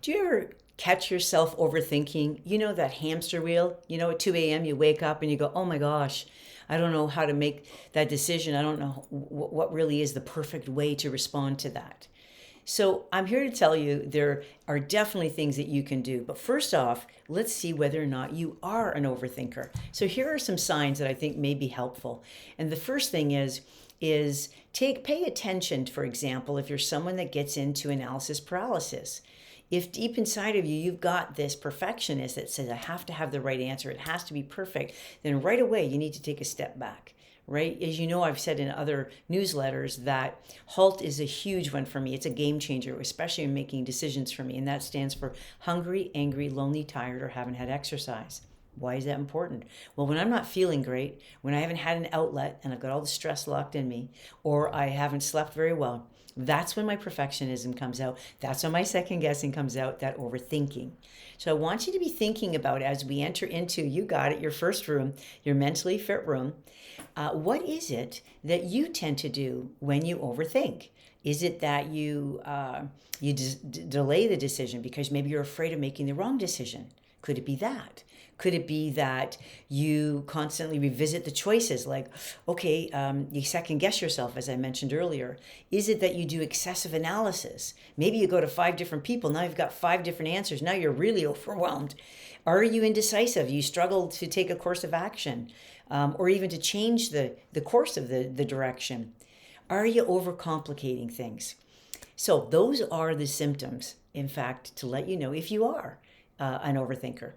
Do you ever catch yourself overthinking? You know that hamster wheel? You know, at 2 a.m. you wake up and you go, oh my gosh, I don't know how to make that decision. I don't know what really is the perfect way to respond to that. So I'm here to tell you there are definitely things that you can do. But first off, let's see whether or not you are an overthinker. So here are some signs that I think may be helpful. And the first thing is pay attention, for example, if you're someone that gets into analysis paralysis. If deep inside of you, you've got this perfectionist that says, I have to have the right answer, it has to be perfect, then right away you need to take a step back, right? As you know, I've said in other newsletters that HALT is a huge one for me. It's a game changer, especially in making decisions for me. And that stands for hungry, angry, lonely, tired, or haven't had exercise. Why is that important? Well, when I'm not feeling great, when I haven't had an outlet and I've got all the stress locked in me, or I haven't slept very well, that's when my perfectionism comes out. That's when my second guessing comes out, that overthinking. So I want you to be thinking about, as we enter into, you got it, your first room, your mentally fit room, what is it that you tend to do when you overthink? Is it that you delay the decision because maybe you're afraid of making the wrong decision? Could it be that? Could it be that you constantly revisit the choices? Like, okay, you second guess yourself, as I mentioned earlier. Is it that you do excessive analysis? Maybe you go to 5 different people. Now you've got 5 different answers. Now you're really overwhelmed. Are you indecisive? You struggle to take a course of action, or even to change the course of the direction. Are you overcomplicating things? So those are the symptoms, in fact, to let you know if you are an overthinker.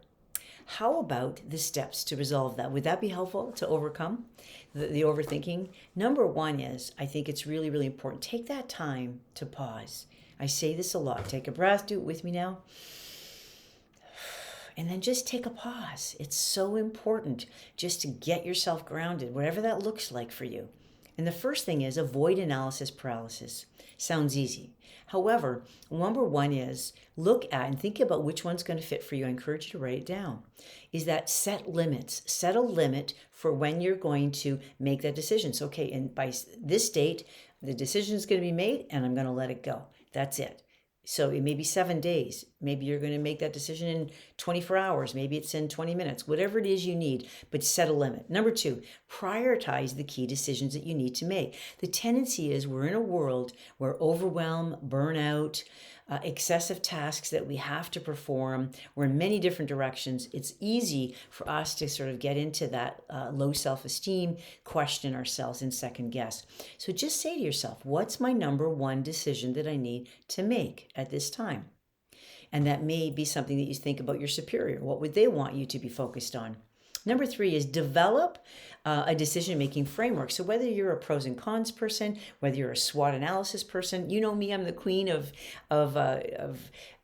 How about the steps to resolve that? Would that be helpful to overcome the overthinking? Number one is, I think it's really, really important. Take that time to pause. I say this a lot. Take a breath. Do it with me now. And then just take a pause. It's so important just to get yourself grounded, whatever that looks like for you. And the first thing is avoid analysis paralysis. Sounds easy. However, number one is look at and think about which one's going to fit for you. I encourage you to write it down. Is that set limits. Set a limit for when you're going to make that decision. So, okay, and by this date, the decision is going to be made and I'm going to let it go. That's it. So it may be 7 days. Maybe you're going to make that decision in 24 hours. Maybe it's in 20 minutes, whatever it is you need, but set a limit. Number two, prioritize the key decisions that you need to make. The tendency is we're in a world where overwhelm, burnout, excessive tasks that we have to perform, we're in many different directions. It's easy for us to sort of get into that low self-esteem, question ourselves, and second guess. So just say to yourself, what's my number one decision that I need to make at this time? And that may be something that you think about your superior. What would they want you to be focused on? Number three is develop a decision-making framework. So whether you're a pros and cons person, whether you're a SWOT analysis person, you know me, I'm the queen of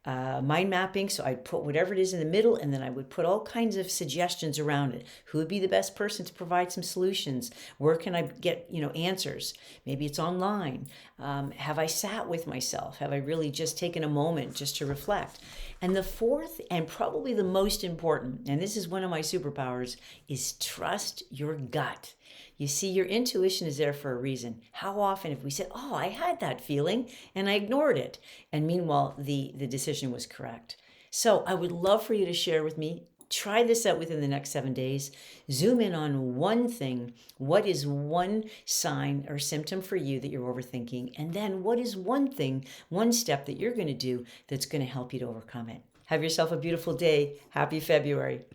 mind mapping. So I'd put whatever it is in the middle, and then I would put all kinds of suggestions around it. Who would be the best person to provide some solutions? Where can I get, answers? Maybe it's online. Have I sat with myself? Have I really just taken a moment just to reflect? And the fourth, and probably the most important, and this is one of my superpowers, is trust your gut. You see, your intuition is there for a reason. How often have we said, oh, I had that feeling and I ignored it. And meanwhile, the decision was correct. So I would love for you to share with me. Try this out within the next 7 days. Zoom in on one thing. What is one sign or symptom for you that you're overthinking? And then what is one thing, one step that you're going to do that's going to help you to overcome it? Have yourself a beautiful day. Happy February.